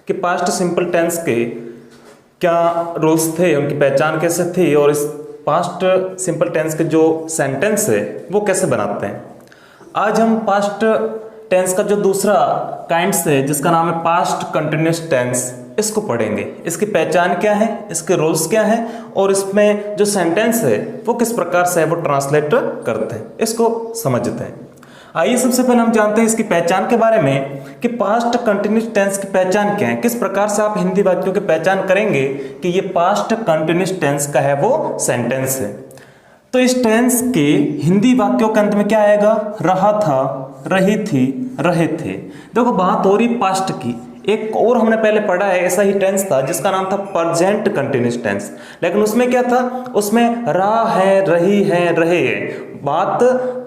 कि past simple tense के क्या रूल्स थे, उनकी पहचान कैसे थी और इस पास्ट सिंपल टेंस के जो सेंटेंस है वो कैसे बनाते हैं। आज हम पास्ट टेंस का जो दूसरा काइंड्स है जिसका नाम है पास्ट कंटिन्यूअस टेंस, इसको पढ़ेंगे। इसकी पहचान क्या है, इसके रूल्स क्या है और इसमें जो सेंटेंस है वो किस प्रकार से है वो ट्रांसलेट करते हैं, इसको समझते हैं। आइए सबसे पहले हम जानते हैं इसकी पहचान के बारे में कि पास्ट कंटिन्यूअस टेंस की पहचान क्या है, किस प्रकार से आप हिंदी वाक्यों की पहचान करेंगे कि ये पास्ट कंटिन्यूअस टेंस का है वो सेंटेंस है। तो इस टेंस के हिंदी वाक्यों के अंत में क्या आएगा, रहा था, रही थी, रहे थे। देखो बात हो रही पास्ट की। एक और हमने पहले पढ़ा है ऐसा ही टेंस था जिसका नाम था प्रेजेंट कंटिन्यूअस टेंस, लेकिन उसमें क्या था, उसमें रहा है, रही है, रहे है, बात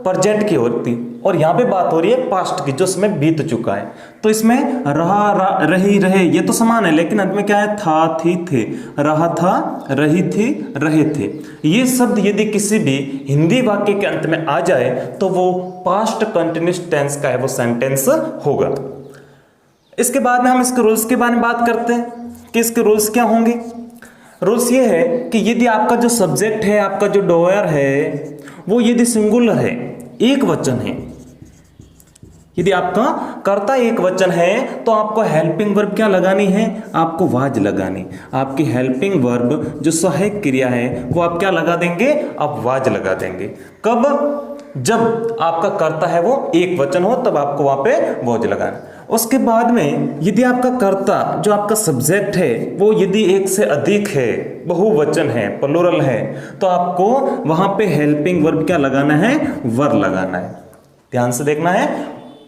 प्रेजेंट की होती और यहाँ पे बात हो रही है पास्ट की जो समय बीत चुका है। तो इसमें रहा, रही, रहे ये तो समान है, लेकिन अंत में क्या है, था, थी, थे। रहा था, रही थी, रहे थे। ये शब्द यदि किसी भी हिंदी वाक्य के अंत में आ जाए तो वो पास्ट कंटिन्यूअस टेंस का है वो सेंटेंस होगा। इसके बाद में हम इसके रूल्स के बारे में बात करते हैं कि इसके रूल्स क्या होंगे। रूल्स ये है कि यदि आपका जो सब्जेक्ट है, आपका जो डोयर है वो यदि सिंगुलर है, एक वचन है, यदि आपका कर्ता एक वचन है तो आपको हेल्पिंग वर्ब क्या लगानी है, आपको वाज लगानी। आपकी हेल्पिंग वर्ब जो सहायक क्रिया है वो आप क्या लगा देंगे, आप वाज लगा देंगे। कब, जब आपका कर्ता है वो एक वचन हो तब आपको वहां पे वाज लगाना। उसके बाद में यदि आपका कर्ता जो आपका सब्जेक्ट है वो यदि एक से अधिक है, बहुवचन है, प्लूरल है, तो आपको वहां पे हेल्पिंग वर्ब क्या लगाना है, वर लगाना है। ध्यान से देखना है,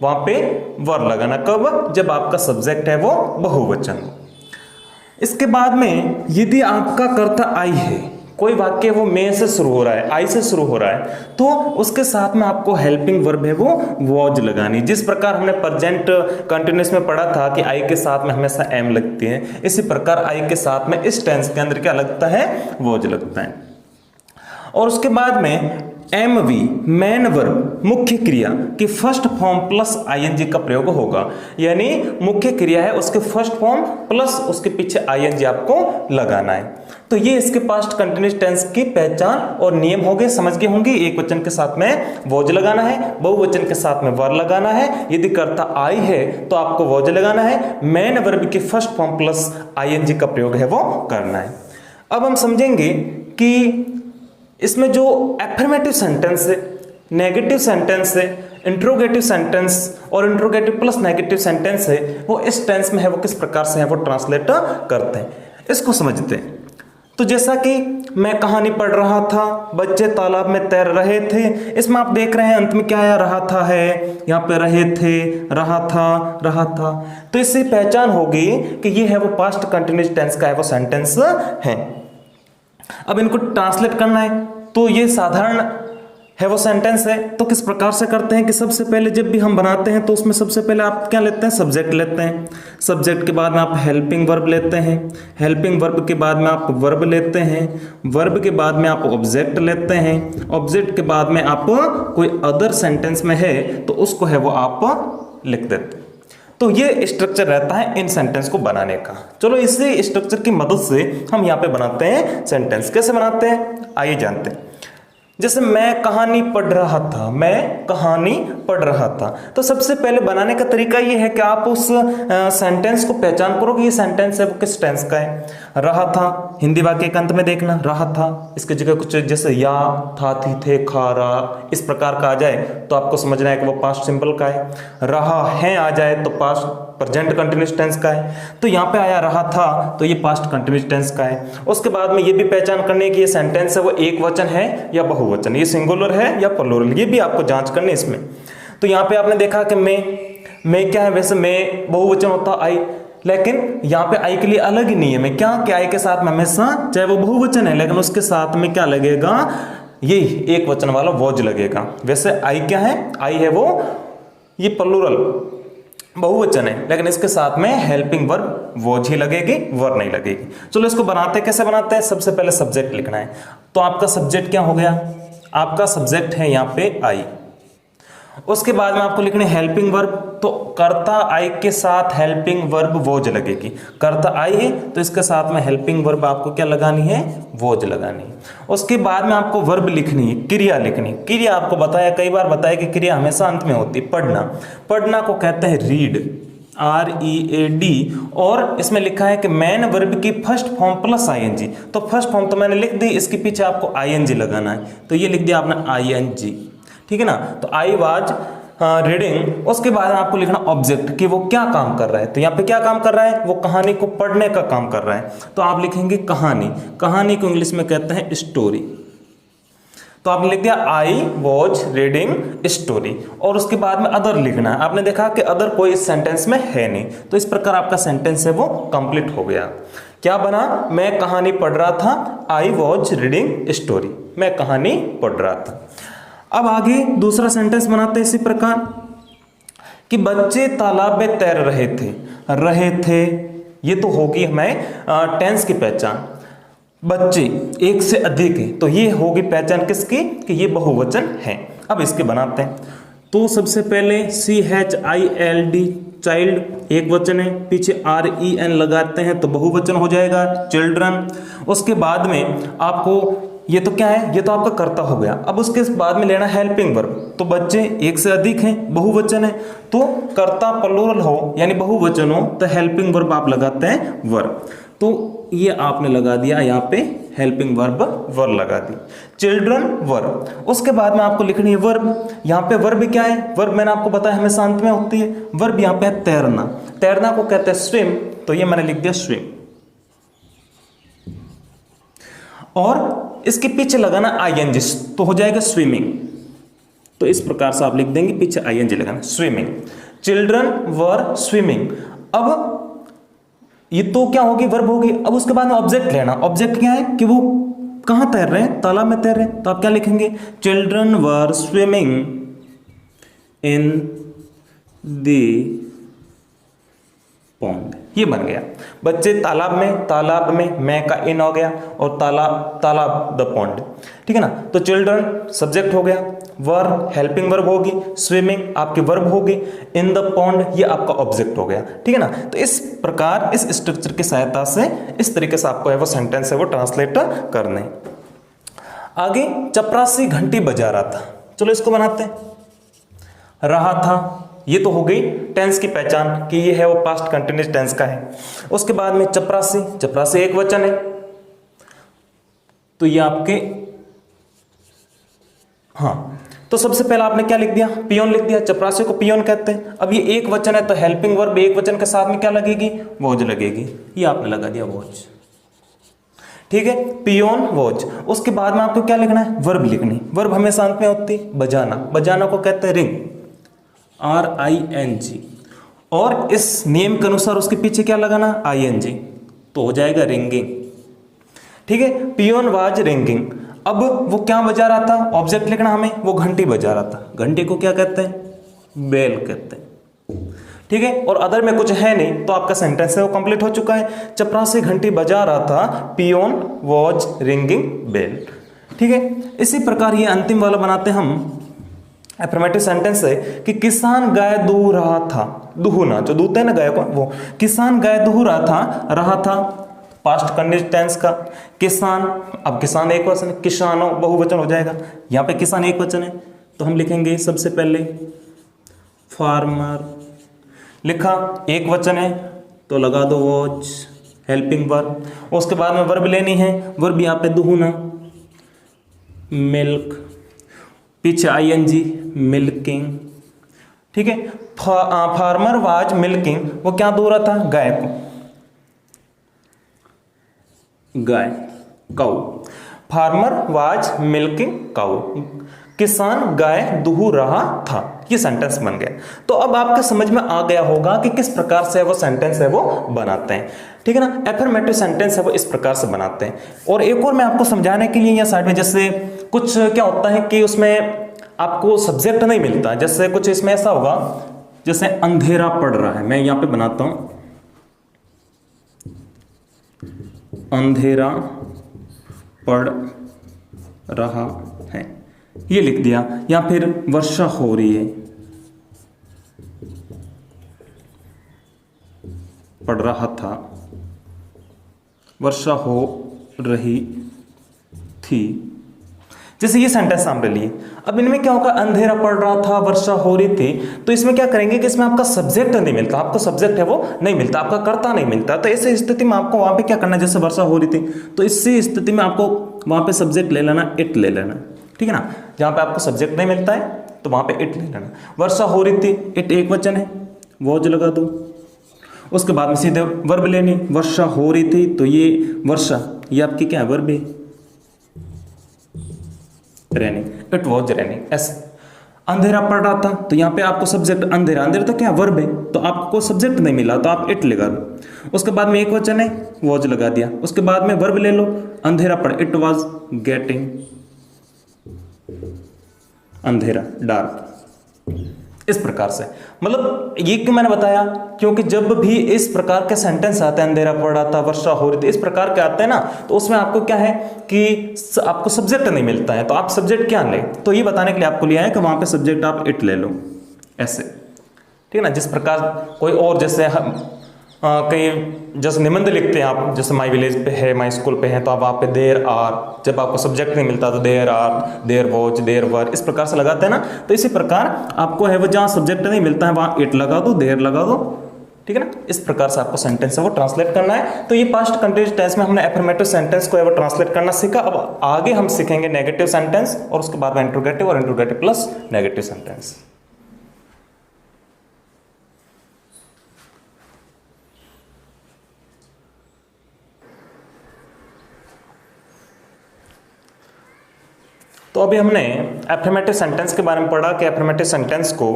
वहां पे वर लगाना। कब, जब आपका सब्जेक्ट है वो बहुवचन हो। इसके बाद में यदि आपका कर्ता आई है, कोई वाक्य वो मे से शुरू हो रहा है, आई से शुरू हो रहा है, तो उसके साथ में आपको हेल्पिंग वर्ब है वो वॉज लगानी। जिस प्रकार हमने प्रेजेंट कंटिन्यूअस में पढ़ा था कि आई के साथ में हमेशा एम लगती है, इसी प्रकार आई के साथ में इस टेंस के अंदर क्या लगता है, वॉज लगता है। और उसके बाद में एमवी मेन वर्ब मुख्य क्रिया की फर्स्ट फॉर्म प्लस आईएनजी का प्रयोग होगा, यानी मुख्य क्रिया है उसके फर्स्ट फॉर्म प्लस उसके पीछे आईएनजी आपको लगाना है। तो ये इसके पास्ट कंटिन्यूअस टेंस की पहचान और नियम हो गए, समझ गए होंगे। एक वचन के साथ में वॉज लगाना है, बहुवचन के साथ में वर लगाना है, यदि कर्ता आई है तो आपको वॉज लगाना है, मेन वर्ब की फर्स्ट फॉर्म प्लस आईएनजी का प्रयोग है वो करना है। अब हम समझेंगे कि इसमें जो एफर्मेटिव सेंटेंस है, नेगेटिव सेंटेंस है, इंट्रोगेटिव सेंटेंस और इंट्रोगेटिव प्लस नेगेटिव सेंटेंस है वो इस टेंस में है वो किस प्रकार से है वो ट्रांसलेट करते हैं, इसको समझते हैं। तो जैसा कि मैं कहानी पढ़ रहा था, बच्चे तालाब में तैर रहे थे, इसमें आप देख रहे हैं अंत में क्या आया, रहा था है, यहाँ पे रहे थे, रहा था, रहा था। तो इससे पहचान होगी कि ये है वो पास्ट कंटिन्यूअस टेंस का है वो सेंटेंस है। अब इनको ट्रांसलेट करना है तो ये साधारण है वो सेंटेंस है, तो किस प्रकार से करते हैं कि सबसे पहले जब भी हम बनाते हैं तो उसमें सबसे पहले आप क्या लेते हैं, सब्जेक्ट लेते हैं। सब्जेक्ट के बाद में आप हेल्पिंग वर्ब लेते हैं, हेल्पिंग वर्ब के बाद में आप वर्ब लेते हैं, वर्ब के बाद में आप ऑब्जेक्ट लेते हैं, ऑब्जेक्ट के बाद में आप कोई अदर सेंटेंस में है तो उसको है वो आप लिख देते हैं। तो ये स्ट्रक्चर रहता है इन सेंटेंस को बनाने का। चलो इसी स्ट्रक्चर की मदद से हम यहाँ पे बनाते हैं सेंटेंस। कैसे बनाते हैं आइए जानते हैं। जैसे मैं कहानी पढ़ रहा था, मैं कहानी पढ़ रहा था, तो सबसे पहले बनाने का तरीका ये है कि आप उस सेंटेंस को पहचान करो कि ये सेंटेंस है वो किस टेंस का है। रहा था, हिंदी वाक्य के अंत में देखना, रहा था, इसकी जगह कुछ जैसे या, था, थी, थे, खा, रहा, इस प्रकार का आ जाए तो आपको समझना है कि वो पास्ट सिंपल का है। रहा है आ जाए तो पास्ट प्रेजेंट कंटिन्यूअस टेंस का है। तो यहाँ पे आया रहा था तो ये पास्ट कंटिन्यूअस टेंस का है। उसके बाद में ये भी पहचान करनी है कि ये सेंटेंस है वो एक वचन है या बहुवचन, ये सिंगुलर है या प्लूरल, ये भी आपको जांच करनी है इसमें। तो यहाँ पे आपने देखा कि मैं क्या है, वैसे मैं बहुवचन होता आई, लेकिन यहाँ पे आई के लिए अलग ही नहीं है। मैं क्या कि आई के साथ में हमेशा चाहे वो बहुवचन है लेकिन उसके साथ में क्या लगेगा, ये एक वचन वाला वॉज लगेगा। वैसे आई क्या है, आई है वो ये प्लूरल बहुवचन है लेकिन इसके साथ में हेल्पिंग वर्ब वॉज ही लगेगी, वर नहीं लगेगी। चलो इसको बनाते कैसे बनाते हैं। सबसे पहले सब्जेक्ट लिखना है। तो आपका सब्जेक्ट क्या हो गया, आपका सब्जेक्ट है यहाँ पे आई। उसके बाद में आपको लिखने हेल्पिंग वर्ब, तो कर्ता आई के साथ हेल्पिंग वर्ब वोज लगेगी। कर्ता आई है तो इसके साथ में हेल्पिंग वर्ब आपको क्या लगानी है, वोज लगानी है। उसके बाद में आपको वर्ब लिखनी है, क्रिया लिखनी। क्रिया आपको बताया, कई बार बताया कि क्रिया हमेशा अंत में होती है। पढ़ना, पढ़ना को कहते हैं रीड, READ। और इसमें लिखा है कि मैन वर्ब की फर्स्ट फॉर्म प्लस ING, तो फर्स्ट फॉर्म तो मैंने लिख दी, इसके पीछे आपको ING लगाना है, तो ये लिख दिया आपने ING, ठीक है ना। तो आई वाज रीडिंग। उसके बाद आपको लिखना ऑब्जेक्ट कि वो क्या काम कर रहा है, तो यहाँ पे क्या काम कर रहा है, वो कहानी को पढ़ने का काम कर रहा है, तो आप लिखेंगे कहानी। कहानी को इंग्लिश में कहते हैं स्टोरी, तो आपने लिख दिया आई वॉज रीडिंग स्टोरी। और उसके बाद में अदर लिखना है। आपने देखा कि अदर कोई इस सेंटेंस में है नहीं, तो इस प्रकार आपका सेंटेंस है वो कंप्लीट हो गया। क्या बना, मैं कहानी पढ़ रहा था, आई वॉज रीडिंग स्टोरी, मैं कहानी पढ़ रहा था। अब आगे दूसरा सेंटेंस बनाते हैं इसी प्रकार कि बच्चे तालाब में तैर रहे थे। रहे थे, ये तो होगी हमें टेंस की पहचान। बच्चे एक से अधिक है, तो ये होगी पहचान किसकी, कि ये बहुवचन है। अब इसके बनाते हैं, तो सबसे पहले CHILD चाइल्ड एक वचन है, पीछे REN लगाते हैं तो बहुवचन हो जाएगा चिल्ड्रन। उसके बाद में आपको ये तो क्या है, ये तो आपका कर्ता हो गया। अब उसके बाद में लेना हेल्पिंग वर्ब, तो बच्चे एक से अधिक हैं, बहुवचन है, तो कर्ता प्लूरल हो यानी बहुवचन हो तो हेल्पिंग वर्ब आप लगाते हैं वर्ब, तो ये आपने लगा दिया यहाँ पे हेल्पिंग वर्ब लगा दी, चिल्ड्रन वर्ब। उसके बाद में आपको लिखनी है वर्ब। यहाँ पे वर्ब क्या है, वर्ब मैंने आपको बताया हमेशा अंत में होती है। वर्ब यहाँ पे है तैरना, तैरना को कहते हैं स्विम, तो ये मैंने लिख दिया स्विम। और इसके पीछे लगाना ING, तो हो जाएगा स्विमिंग, तो इस प्रकार से आप लिख देंगे, पीछे ING लगाना, स्विमिंग। Children were swimming. अब ये तो क्या होगी, वर्ब होगी। अब उसके बाद में ऑब्जेक्ट लेना। ऑब्जेक्ट क्या है कि वो कहां तैर रहे हैं, तालाब में तैर रहे हैं, तो आप क्या लिखेंगे, children were swimming in the pond, ये बन गया। बच्चे तालाब में मैं का इन हो गया, और तालाब द पॉन्ड, ठीक है ना। तो चिल्ड्रन सब्जेक्ट हो गया, वर हेल्पिंग वर्ब होगी, स्विमिंग आपकी वर्ब होगी, इन द पॉन्ड ये आपका ऑब्जेक्ट हो गया, ठीक है ना। तो इस प्रकार इस स्ट्रक्चर की सहायता से इस तरीके से आपको है वो सेंटेंस है वो ट्रांसलेट करने। आगे चपरासी घंटी बजा रहा था, चलो इसको बनाते हैं। रहा था, ये तो हो गई टेंस की पहचान कि ये है वो पास्ट कंटिन्यूअस टेंस का है। उसके बाद में चपरासी, चपरासी एक वचन है, तो ये आपके तो सबसे पहले आपने क्या लिख दिया, पियोन लिख दिया। चपरासी को पियोन कहते हैं। अब ये एक वचन है तो हेल्पिंग वर्ब एक वचन के साथ में क्या लगेगी, वॉज लगेगी, ये आपने लगा दिया वॉज, ठीक है, पियोन वॉज। उसके बाद में आपको क्या लिखना है, वर्ब लिखनी। वर्ब हमेशा अंत में होती है। बजाना, बजाना को कहते हैं रिंग, RING। और इस नियम के अनुसार उसके पीछे क्या लगाना, ING, तो हो जाएगा रिंगिंग, ठीक है। Peon was ringing. अब वो क्या बजा रहा था, ऑब्जेक्ट लिखना हमें, वो घंटी बजा रहा था। घंटी को क्या कहते हैं, बेल कहते हैं, ठीक है। और अदर में कुछ है नहीं तो आपका सेंटेंस है वो कंप्लीट हो चुका है। चपरासी घंटी बजा रहा था, पियोन वाज रिंगिंग बेल, ठीक है। इसी प्रकार ये अंतिम वाला बनाते हम अफर्मेटिव सेंटेंस है कि किसान गाय दूह रहा था। दूहना जो दूहते हैं ना गाय को, वो किसान गाय दूह रहा था पास्ट कंटिन्यूअस टेंस का। किसान, अब किसान एक वचन है, किसानों बहुवचन हो जाएगा। यहाँ पे किसान एक वचन है तो हम लिखेंगे सबसे पहले फार्मर। लिखा एक वचन है तो लगा दो वॉच हेल्पिंग वर्ब। उसके बाद में वर्ब लेनी है, वर्ब यहाँ पे दूहना, मिल्क, पीछे ING मिल्किंग, ठीक है। फार्मर वाज मिल्किंग, वो क्या दूह रहा था, गाय को, गाय, काऊ। फार्मर वाज मिल्किंग काऊ, किसान गाय दूह रहा था। ये सेंटेंस बन गया। तो अब आपके समझ में आ गया होगा कि किस प्रकार से वो सेंटेंस है वो बनाते हैं, ठीक है ना। एफर्मेटिव सेंटेंस है वो इस प्रकार से बनाते हैं। और एक और मैं आपको समझाने के लिए यहाँ साइड में, जैसे कुछ क्या होता है कि उसमें आपको सब्जेक्ट नहीं मिलता, जैसे कुछ इसमें ऐसा होगा जैसे अंधेरा पड़ रहा है, मैं यहाँ पे बनाता हूं अंधेरा पड़ रहा है, ये लिख दिया। या फिर वर्षा हो रही है, पड़ रहा था, वर्षा हो रही थी। जैसे ये सेंटेंस सामने लिए, अब इनमें क्या होगा, अंधेरा पड़ रहा था, वर्षा हो रही थी, तो इसमें क्या करेंगे कि इसमें आपका सब्जेक्ट नहीं मिलता, आपको सब्जेक्ट है वो नहीं मिलता, आपका कर्ता नहीं मिलता। तो ऐसी स्थिति में आपको वहां पे क्या करना है, जैसे वर्षा हो रही थी तो इसी स्थिति में आपको वहां पे सब्जेक्ट ले लेना, इट ले लेना, ठीक है ना। जहां पे आपको सब्जेक्ट नहीं मिलता है तो वहां पे इट ले लेना। वर्षा हो रही थी, इट एक वचन है, वॉज लगा दो। उसके बाद में सीधे वर्ब लेनी, वर्षा हो रही थी तो ये वर्षा, ये आपकी क्या है, वर्ब है, रेनिंग, इट वॉज रेनिंग। ऐसे अंधेरा पड़ रहा था तो यहाँ पे आपको सब्जेक्ट अंधेरा, अंधेरा तो क्या वर्ब है, तो आपको सब्जेक्ट नहीं मिला तो आप इट लगा दो। उसके बाद में एक वचन है, वॉज लगा दिया। उसके बाद में वर्ब ले लो, अंधेरा पड़, इट वॉज गेटिंग अंधेरा, डार्क। इस प्रकार से, मतलब ये क्यों मैंने बताया, क्योंकि जब भी इस प्रकार के सेंटेंस आते हैं, अंधेरा पड़ रहा था, वर्षा हो रही थी, इस प्रकार के आते हैं ना, तो उसमें आपको क्या है कि आपको सब्जेक्ट नहीं मिलता है, तो आप सब्जेक्ट क्या ले, तो ये बताने के लिए आपको लिया है कि वहां पे सब्जेक्ट आप इट ले लो, ऐसे, ठीक है ना। जिस प्रकार कोई और जैसे कहीं जैसे निबंध लिखते हैं आप, जैसे माई विलेज पे है, माई स्कूल पे है, तो आप वहाँ पे देयर आर, जब आपको सब्जेक्ट नहीं मिलता तो there are, there watch, there were, इस प्रकार से लगाते हैं ना। तो इसी प्रकार आपको है वो जहाँ सब्जेक्ट नहीं मिलता है वहाँ इट लगा दो, देयर लगा दो, ठीक है ना। इस प्रकार से आपको सेंटेंस है वो ट्रांसलेट करना है। तो ये पास्ट कंटिन्यूअस टेंस में हमने एफर्मेटिव सेंटेंस को है वो ट्रांसलेट करना सीखा। अब आगे हम सीखेंगे नेगेटिव सेंटेंस और उसके बाद में इंट्रोगेटिव और इंट्रोगेटिव प्लस नेगेटिव सेंटेंस। तो अभी हमने एफर्मेटिव सेंटेंस के बारे में पढ़ा कि एफर्मेटिव सेंटेंस को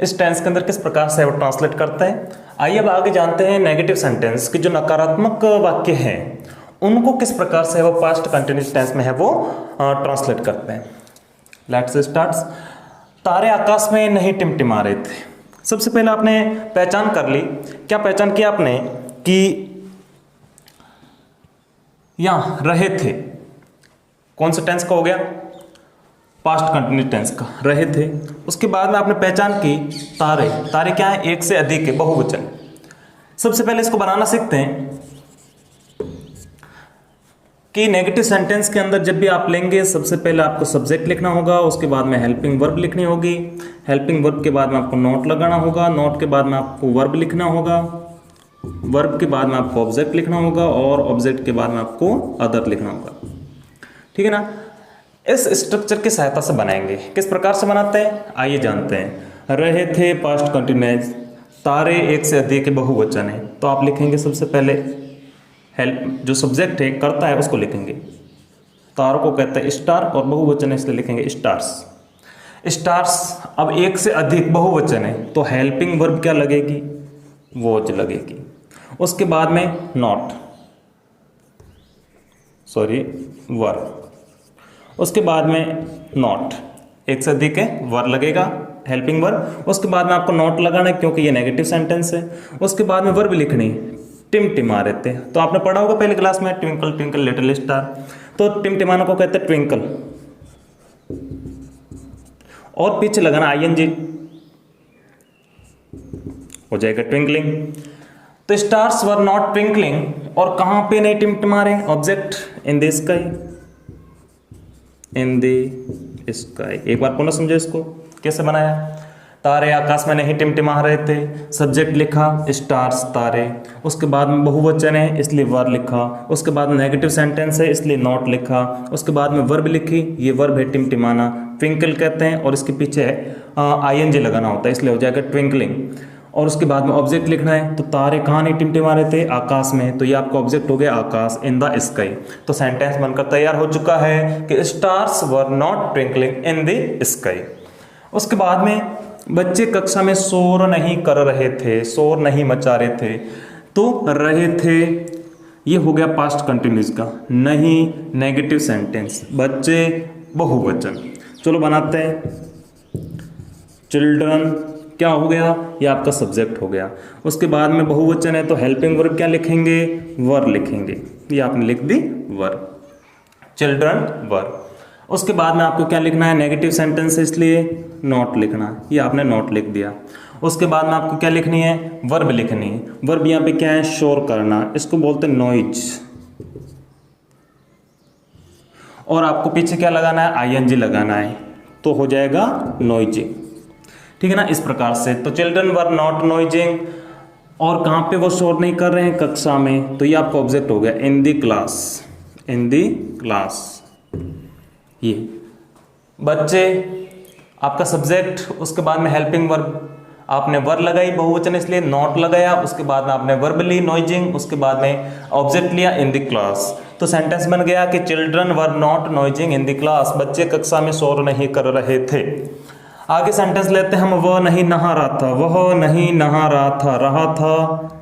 इस टेंस के अंदर किस प्रकार से वो ट्रांसलेट करते हैं। आइए अब आगे जानते हैं नेगेटिव सेंटेंस की जो नकारात्मक वाक्य हैं उनको किस प्रकार से वो पास्ट कंटिन्यूअस टेंस में है वो ट्रांसलेट करते हैं। Let's start. तारे आकाश में नहीं टिमटिमा रहे थे। सबसे पहले आपने पहचान कर ली, क्या पहचान किया आपने कि यहां रहे थे कौन सा टेंस का हो गया, पास्ट कंटिन्यूअस टेंस का, रहे थे। उसके बाद में आपने पहचान की तारे, तारे क्या है, एक से अधिक है, बहुवचन। सबसे पहले इसको बनाना सीखते हैं कि नेगेटिव सेंटेंस के अंदर जब भी आप लेंगे सबसे पहले आपको सब्जेक्ट लिखना होगा, उसके बाद में हेल्पिंग वर्ब लिखनी होगी, हेल्पिंग वर्ब के बाद में आपको नोट लगाना होगा, नोट के बाद में आपको वर्ब लिखना होगा, वर्ब के बाद में आपको ऑब्जेक्ट लिखना होगा और ऑब्जेक्ट के बाद में आपको अदर लिखना होगा, ठीक है ना। इस स्ट्रक्चर की सहायता से बनाएंगे। किस प्रकार से बनाते हैं आइए जानते हैं। रहे थे पास्ट कंटिन्यूअस, तारे एक से अधिक के बहुवचन है, तो आप लिखेंगे सबसे पहले हेल्प, जो सब्जेक्ट है करता है उसको लिखेंगे, तारों को कहते हैं स्टार और बहुवचन है इसलिए लिखेंगे स्टार्स, स्टार्स। अब एक से अधिक बहुवचन है तो हेल्पिंग वर्ब क्या लगेगी, वॉज लगेगी। उसके बाद में नॉट, सॉरी वर्ब, उसके बाद में नॉट, एक से अधिक है वर लगेगा हेल्पिंग वर्ब। उसके बाद में आपको नॉट लगाना है क्योंकि ये नेगेटिव सेंटेंस है। उसके बाद में वर्ब लिखनी, टिमटिमा रहे थे, तो आपने पढ़ा होगा पहले क्लास में ट्विंकल ट्विंकल लिटिल स्टार, तो टिमटिमाना को कहते हैं ट्विंकल, और पीछे लगाना आईएनजी हो जाएगा ट्विंकलिंग। तो स्टार्स वर नॉट ट्विंकलिंग, और कहां पे नहीं टिमटिमा रहे, object in the sky, in the sky. एक बार पुनः समझो इसको कैसे बनाया। तारे आकाश में नहीं टिमटिमा रहे थे, सब्जेक्ट लिखा स्टार्स तारे, उसके बाद में बहुवचन है इसलिए वर लिखा, उसके बाद में नेगेटिव सेंटेंस है इसलिए नॉट लिखा, उसके बाद में वर्ब लिखी, ये वर्ब है टिमटिमाना, ट्विंकल कहते हैं, और इसके पीछे आईएनजी लगाना होता है इसलिए हो जाएगा ट्विंकलिंग। और उसके बाद में ऑब्जेक्ट लिखना है, तो तारे कहाँ नहीं टिमटिमा रहे थे, आकाश में, तो ये आपका ऑब्जेक्ट हो गया आकाश, इन द स्काई। तो सेंटेंस बनकर तैयार हो चुका है कि stars were not twinkling in the sky. उसके बाद में बच्चे कक्षा में शोर नहीं कर रहे थे, शोर नहीं मचा रहे थे, तो रहे थे ये हो गया पास्ट कंटिन्यूस का, नहीं नेगेटिव सेंटेंस, बच्चे बहुवचन। चलो बनाते हैं। चिल्ड्रन क्या हो गया, ये आपका सब्जेक्ट हो गया। उसके बाद में बहुवचन है तो हेल्पिंग वर्ब क्या लिखेंगे, वर लिखेंगे, ये आपने लिख दी वर, चिल्ड्रन वर। उसके बाद में आपको क्या लिखना है, नेगेटिव सेंटेंस है इसलिए नॉट लिखना है, ये आपने नॉट लिख दिया। उसके बाद में आपको क्या लिखनी है, वर्ब लिखनी है। वर्ब यहाँ पे क्या है, शोर करना, इसको बोलते हैं नॉइज। और आपको पीछे क्या लगाना है, आईएनजी लगाना है, तो हो जाएगा नॉइजिंग। ठीक है ना, इस प्रकार से। तो चिल्ड्रन वर नॉट नॉइजिंग, और कहाँ पे वो शोर नहीं कर रहे हैं, कक्षा में, तो ये आपका ऑब्जेक्ट हो गया इन दी क्लास, इन दी क्लास। ये बच्चे आपका सब्जेक्ट, उसके बाद में हेल्पिंग वर्ब, आपने वर्ब लगाई बहुवचन इसलिए नॉट लगाया, उसके बाद में आपने वर्ब ली नॉइजिंग, उसके बाद में ऑब्जेक्ट लिया इन द क्लास। तो सेंटेंस बन गया कि children were not noising in the class, बच्चे कक्षा में शोर नहीं कर रहे थे। आगे सेंटेंस लेते हैं हम, वह नहीं नहा रहा था, वह नहीं नहा रहा था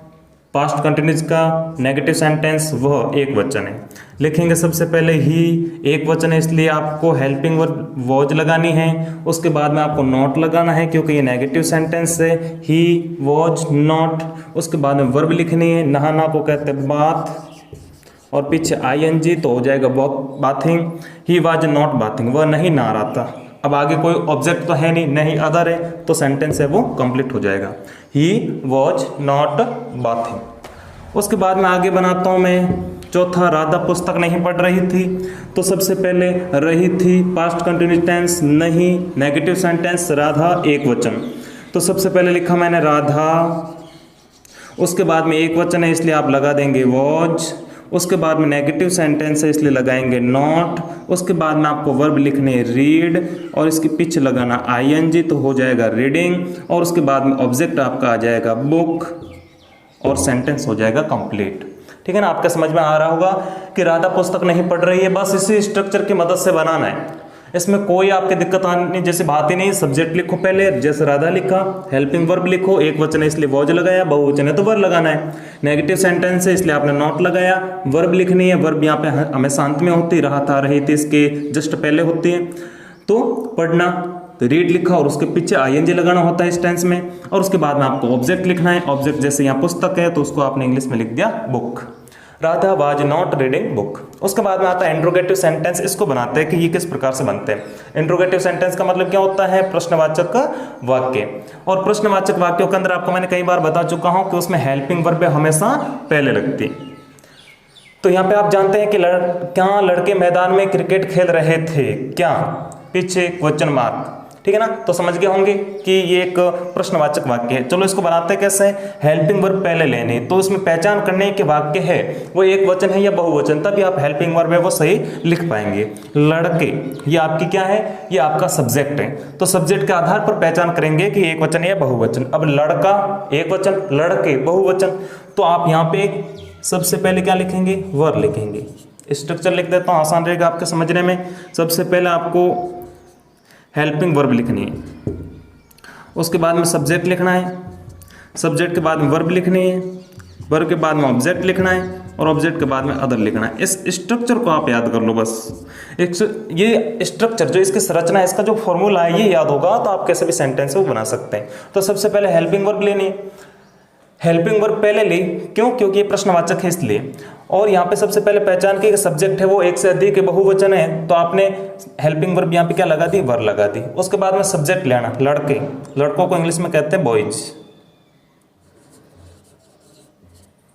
पास्ट कंटिन्यूस का नेगेटिव सेंटेंस, वह एक वचन है। लिखेंगे सबसे पहले ही, एक वचन है इसलिए आपको हेल्पिंग वर्ब वॉज लगानी है, उसके बाद में आपको नॉट लगाना है क्योंकि ये नेगेटिव सेंटेंस है, ही वॉज नॉट। उसके बाद में वर्ब लिखनी है, नहाना को कहते हैं बाथ, और पीछे आईएनजी तो हो जाएगा bathing. He was not bathing, वह नहीं नहा रहा था। अब आगे कोई ऑब्जेक्ट तो है नहीं अदर है, तो सेंटेंस है वो कंप्लीट हो जाएगा, ही वॉज नॉट बाथिंग। उसके बाद में आगे बनाता हूं मैं चौथा, राधा पुस्तक नहीं पढ़ रही थी। तो सबसे पहले रही थी पास्ट कंटिन्यूस टेंस, नहीं नेगेटिव सेंटेंस, राधा एक वचन। तो सबसे पहले लिखा मैंने राधा, उसके बाद में एक वचन है इसलिए आप लगा देंगे वॉज, उसके बाद में नेगेटिव सेंटेंस है इसलिए लगाएंगे नॉट, उसके बाद में आपको वर्ब लिखने रीड और इसके पीछे लगाना आईएनजी तो हो जाएगा रीडिंग, और उसके बाद में ऑब्जेक्ट आपका आ जाएगा बुक और सेंटेंस हो जाएगा कंप्लीट। ठीक है ना, आपका समझ में आ रहा होगा कि राधा पुस्तक नहीं पढ़ रही है, बस इसी स्ट्रक्चर की मदद से बनाना है, इसमें कोई आपकी दिक्कत आने जैसी बात ही नहीं। सब्जेक्ट लिखो पहले, जैसे राधा लिखा, हेल्पिंग वर्ब लिखो, एक वचन है इसलिए वॉज लगाया, बहुवचन है तो वर्ब लगाना है, नेगेटिव सेंटेंस है इसलिए आपने नॉट लगाया, वर्ब लिखनी है, वर्ब यहाँ पे हमेशा अंत में होती, रहा था रही थी इसके जस्ट पहले होती है। तो पढ़ना, तो रीड लिखा और उसके पीछे आईएनजी लगाना होता है इस टेंस में, और उसके बाद में आपको ऑब्जेक्ट लिखना है। ऑब्जेक्ट जैसे यहाँ पुस्तक है तो उसको आपने इंग्लिश में लिख दिया book, Radha was not reading book. उसके बाद में आता है इंट्रोगेटिव सेंटेंस। इसको बनाते हैं कि ये किस प्रकार से बनते हैं। इंट्रोगेटिव सेंटेंस का मतलब क्या होता है, प्रश्नवाचक वाक्य। और प्रश्नवाचक वाक्यों के अंदर आपको मैंने कई बार बता चुका हूं कि उसमें हेल्पिंग वर्ब हमेशा पहले लगती। तो यहाँ पे आप जानते हैं कि क्या लड़के मैदान में क्रिकेट खेल रहे थे, क्या पीछे क्वेश्चन मार्क, ठीक है ना। तो समझ गए होंगे कि ये एक प्रश्नवाचक वाक्य है। चलो इसको बनाते हैं कैसे, हेल्पिंग वर्ब पहले लेने, तो उसमें पहचान करने के वाक्य है वो एक वचन है या बहुवचन, तभी आप हेल्पिंग वर्ब है वो सही लिख पाएंगे। लड़के, ये आपकी क्या है, ये आपका सब्जेक्ट है, तो सब्जेक्ट के आधार पर पहचान करेंगे कि एक वचन है या बहुवचन। अब लड़का एक वचन, लड़के बहुवचन, तो आप यहाँ पे सबसे पहले क्या लिखेंगे, वर्ब लिखेंगे। स्ट्रक्चर लिख देता हूँ, आसान रहेगा आपके समझने में। सबसे पहले आपको हेल्पिंग वर्ब लिखनी है, उसके बाद में सब्जेक्ट लिखना है, सब्जेक्ट के बाद में वर्ब लिखनी है, वर्ब के बाद में ऑब्जेक्ट लिखना है, और ऑब्जेक्ट के बाद में अदर लिखना है। इस स्ट्रक्चर को आप याद कर लो बस। ये स्ट्रक्चर जो इसकी संरचना है, इसका जो फॉर्मूला है ये याद होगा तो आप कैसे भी सेंटेंस वो बना सकते हैं। तो सबसे पहले हेल्पिंग वर्ब लेनी, हेल्पिंग वर्ब पहले ली, क्यों, क्योंकि ये प्रश्नवाचक है इसलिए। और यहाँ पे सबसे पहले पहचान की सब्जेक्ट है वो एक से अधिक बहुवचन है, तो आपने हेल्पिंग वर्ब यहाँ पे क्या लगा दी, वर्ब लगा दी। उसके बाद में सब्जेक्ट लेना, लड़के, लड़कों को इंग्लिश में कहते हैं बॉयज,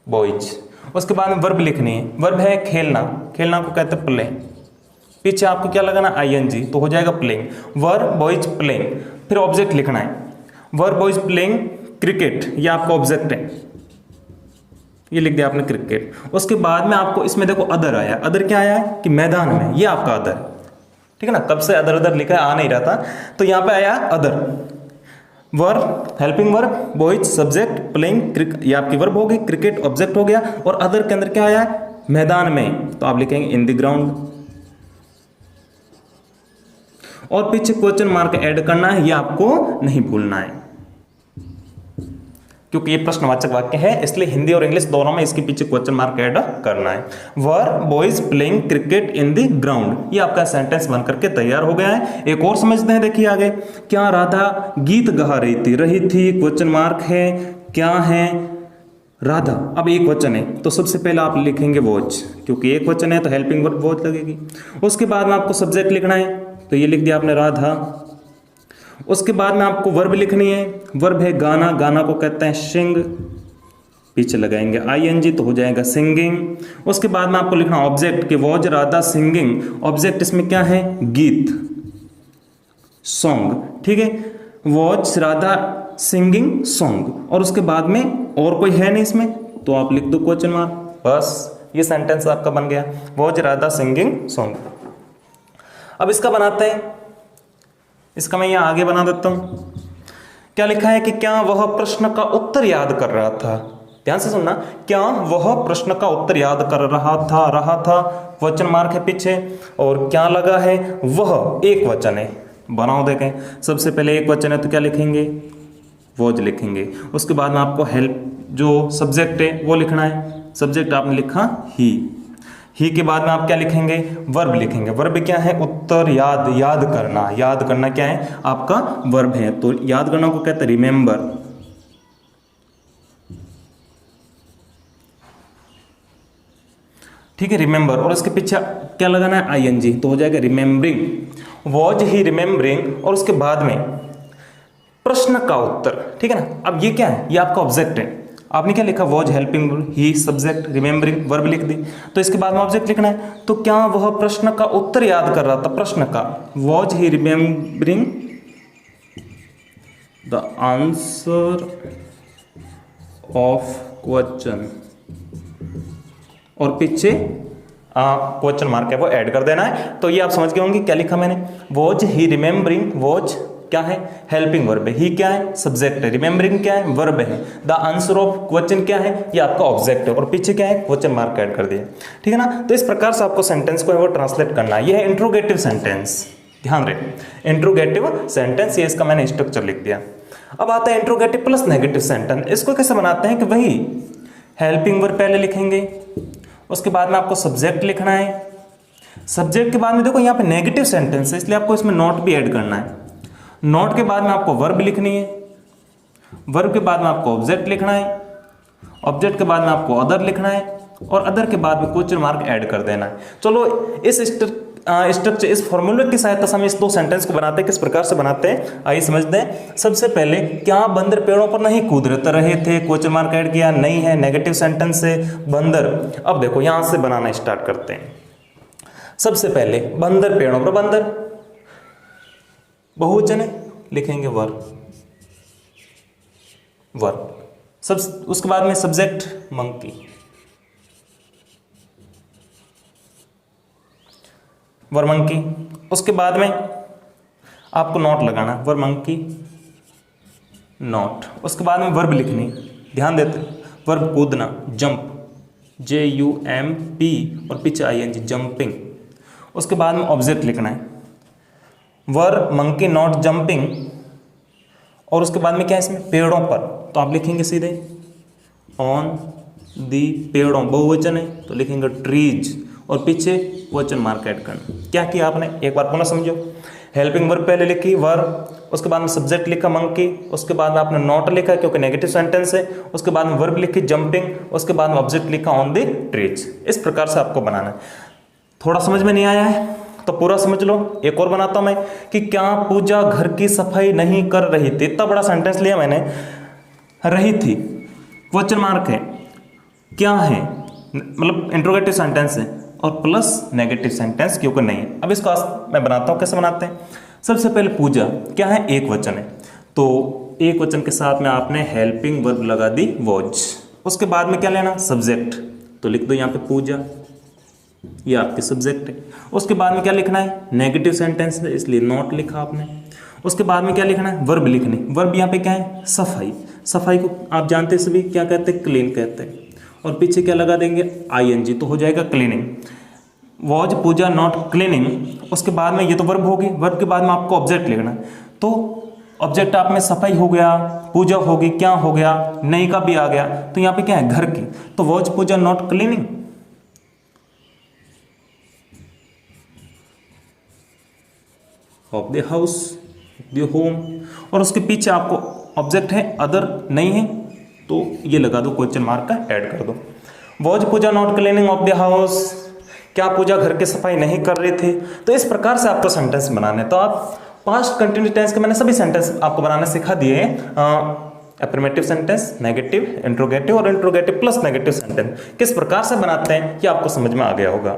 बॉयज। उसके बाद में वर्ब लिखनी है, वर्ब है खेलना, खेलना को कहते हैं प्ले, पीछे आपको क्या लगाना, आईएनजी, तो हो जाएगा प्लेइंग, वर्ब बॉयज प्लेइंग। फिर ऑब्जेक्ट लिखना है, वर्ब बॉयज प्लेइंग क्रिकेट, ये आपका ऑब्जेक्ट है, ये लिख दिया आपने क्रिकेट। उसके बाद में आपको इसमें देखो अदर आया, अदर क्या आया है कि मैदान में, ये आपका अदर, ठीक है ना। कब से अदर अदर लिखा है, आ नहीं रहा था, तो यहाँ पे आया other. Verb helping verb boys subject playing, ये आपकी वर्ब हो गई, क्रिकेट ऑब्जेक्ट हो गया, और अदर के अंदर क्या आया, मैदान में, तो आप लिखेंगे इन द ग्राउंड। और पीछे क्वेश्चन मार्क ऐड करना है, ये आपको नहीं भूलना है क्योंकि ये प्रश्नवाचक वाक्य है, इसलिए हिंदी और इंग्लिश दोनों में इसके पीछे क्वेश्चन मार्क ऐड करना है। Were boys playing cricket in the ground, ये आपका सेंटेंस बन करके तैयार हो गया है। एक और समझते हैं, देखिए आगे, क्या राधा गीत गा रही थी क्वेश्चन मार्क है, क्या है राधा, अब एक वचन है तो सबसे पहले आप लिखेंगे वॉच, क्योंकि एक वचन है तो हेल्पिंग वर्ब वॉच लगेगी। उसके बाद में आपको सब्जेक्ट लिखना है, तो ये लिख दिया आपने राधा। उसके बाद में आपको वर्ब लिखनी है, वर्ब है गाना, गाना को कहते हैं सिंग, पीछे लगाएंगे आईएनजी तो हो जाएगा सिंगिंग। उसके बाद में आपको लिखना ऑब्जेक्ट कि वॉज राधा सिंगिंग, ऑब्जेक्ट इसमें क्या है गीत सॉन्ग, ठीक है, वॉज राधा सिंगिंग सॉन्ग। और उसके बाद में और कोई है नहीं इसमें तो आप लिख दो क्वेश्चन मार्क, बस ये सेंटेंस आपका बन गया वॉज राधा सिंगिंग सॉन्ग। अब इसका बनाते हैं, इसका मैं यहाँ आगे बना देता हूं। क्या लिखा है कि क्या वह प्रश्न का उत्तर याद कर रहा था, ध्यान से सुनना, क्या वह प्रश्न का उत्तर याद कर रहा था क्वेश्चन मार्क है पीछे, और क्या लगा है वह एक वचन है, बनाओ देखें। सबसे पहले एक वचन है तो क्या लिखेंगे वॉज लिखेंगे। उसके बाद में आपको हेल्प जो सब्जेक्ट है वो लिखना है, सब्जेक्ट आपने लिखा ही के बाद में आप क्या लिखेंगे वर्ब लिखेंगे। वर्ब क्या है उत्तर याद, याद करना, याद करना क्या है आपका वर्ब है, तो याद करना को कहते हैं रिमेंबर। ठीक है रिमेंबर, और उसके पीछे क्या लगाना है आईएनजी तो हो जाएगा रिमेंबरिंग, वॉज ही रिमेंबरिंग। और उसके बाद में प्रश्न का उत्तर, ठीक है ना। अब ये क्या है ये आपका ऑब्जेक्ट है, आपने क्या लिखा was helping he subject, remembering verb लिख दी, तो इसके बाद में ऑब्जेक्ट लिखना है। तो क्या वह प्रश्न का उत्तर याद कर रहा था, प्रश्न का was he remembering the answer of question, और पीछे क्वेश्चन मार्क है वो ऐड कर देना है। तो ये आप समझ गए होंगे क्या लिखा मैंने, वॉज ही रिमेंबरिंग, वॉज क्या है हेल्पिंग वर्ब है, ही क्या है सब्जेक्ट है, रिमेंबरिंग क्या है वर्ब है, द आंसर ऑफ क्वेश्चन क्या है ये आपका ऑब्जेक्ट है, और पीछे क्या है क्वेश्चन मार्क ऐड कर दिया, ठीक है ना। तो इस प्रकार से आपको सेंटेंस को है वो ट्रांसलेट करना है। ये है इंट्रोगेटिव सेंटेंस, ध्यान रखें इंट्रोगेटिव सेंटेंस, ये इसका मैंने स्ट्रक्चर लिख दिया। अब आता है इंट्रोगेटिव प्लस नेगेटिव सेंटेंस। इसको कैसे बनाते हैं कि वही हेल्पिंग वर्ब पहले लिखेंगे, उसके बाद में आपको सब्जेक्ट लिखना है, सब्जेक्ट के बाद में देखो यहाँ पे नेगेटिव सेंटेंस है इसलिए आपको इसमें नॉट भी ऐड करना है, नोट के बाद में आपको वर्ब लिखनी है, वर्ब के बाद में आपको ऑब्जेक्ट लिखना है, ऑब्जेक्ट के बाद में आपको अदर लिखना है, और अदर के बाद में क्वेश्चन मार्क ऐड कर देना है। चलो इस स्ट्रक्चर इस फॉर्मूले की सहायता से हम इस दो सेंटेंस को बनाते हैं। किस प्रकार से बनाते हैं आइए समझते हैं। सबसे पहले क्या बंदर पेड़ों पर नहीं कूद रहे थे, क्वेश्चन मार्क ऐड किया, नहीं है नेगेटिव सेंटेंस से बंदर। अब देखो यहां से बनाना स्टार्ट करते हैं। सबसे पहले बंदर पेड़ों पर, बंदर बहुवचन है लिखेंगे वर्ब, सब उसके बाद में सब्जेक्ट मंकी, वर मंकी। उसके बाद में आपको नॉट लगाना, वर मंकी नॉट। उसके बाद में वर्ब लिखनी, ध्यान देते वर्ब कूदना, जंप JUMP और पीछे ING जंपिंग। उसके बाद में ऑब्जेक्ट लिखना है वर मंकी नॉट जंपिंग, और उसके बाद में क्या है इसमें पेड़ों पर, तो आप लिखेंगे सीधे ऑन दी, पेड़ों बहुवचन है तो लिखेंगे ट्रीज, और पीछे क्वेश्चन मार्क ऐड करना। क्या किया आपने एक बार पुनः समझो, हेल्पिंग वर्ब पहले लिखी वर, उसके बाद में सब्जेक्ट लिखा मंकी, उसके बाद में आपने नॉट लिखा क्योंकि नेगेटिव सेंटेंस है, उसके बाद में वर्ब लिखी जंपिंग, उसके बाद में ऑब्जेक्ट लिखा ऑन दी ट्रीज। इस प्रकार से आपको बनाना है। थोड़ा समझ में नहीं आया है तो पूरा समझ लो। एक और बनाता हूं मैं कि क्या पूजा घर की सफाई नहीं कर रही थी। इतना बड़ा सेंटेंस लिया मैंने, रही थी क्वेश्चन मार्क है, क्या है मतलब इंट्रोगेटिव सेंटेंस है, और प्लस नेगेटिव सेंटेंस क्योंकि नहीं है। अब इसको मैं बनाता हूं, कैसे बनाते हैं। सबसे पहले पूजा क्या है एक वचन है, तो एक वचन के साथ में आपने हेल्पिंग वर्ब लगा दी वॉज। उसके बाद में क्या लेना सब्जेक्ट, तो लिख दो यहाँ पे पूजा, ये आपके सब्जेक्ट है। उसके बाद में क्या लिखना है नेगेटिव सेंटेंस है इसलिए नॉट लिखा आपने। उसके बाद में क्या लिखना है वर्ब लिखनी, वर्ब यहाँ पे क्या है सफाई, सफाई को आप जानते हैं सभी क्या कहते हैं क्लीन कहते हैं, और पीछे क्या लगा देंगे ING तो हो जाएगा cleaning. Was Pooja not cleaning. उसके बाद में ये तो वर्ब होगी, वर्ब के बाद में आपको ऑब्जेक्ट लिखना है, तो ऑब्जेक्ट आप में सफाई हो गया, पूजा होगी, क्या हो गया नहीं का भी आ गया, तो यहाँ पे क्या है घर की, तो was Pooja not cleaning. Of the house the home, और उसके पीछे आपको ऑब्जेक्ट है अदर नहीं है तो ये लगा दो क्वेश्चन मार्क का ऐड कर दो। Was Pooja not cleaning of the house, क्या पूजा घर की सफाई नहीं कर रहे थे। तो इस प्रकार से आपको सेंटेंस बनाने, तो आप पास्ट कंटिन्यूस टेंस के मैंने सभी सेंटेंस आपको बनाने सिखा दिए हैं। अफर्मेटिव सेंटेंस, नेगेटिव, इंट्रोगेटिव और इंट्रोगेटिव प्लस नेगेटिव सेंटेंस किस प्रकार से बनाते हैं ये आपको समझ में आ गया होगा।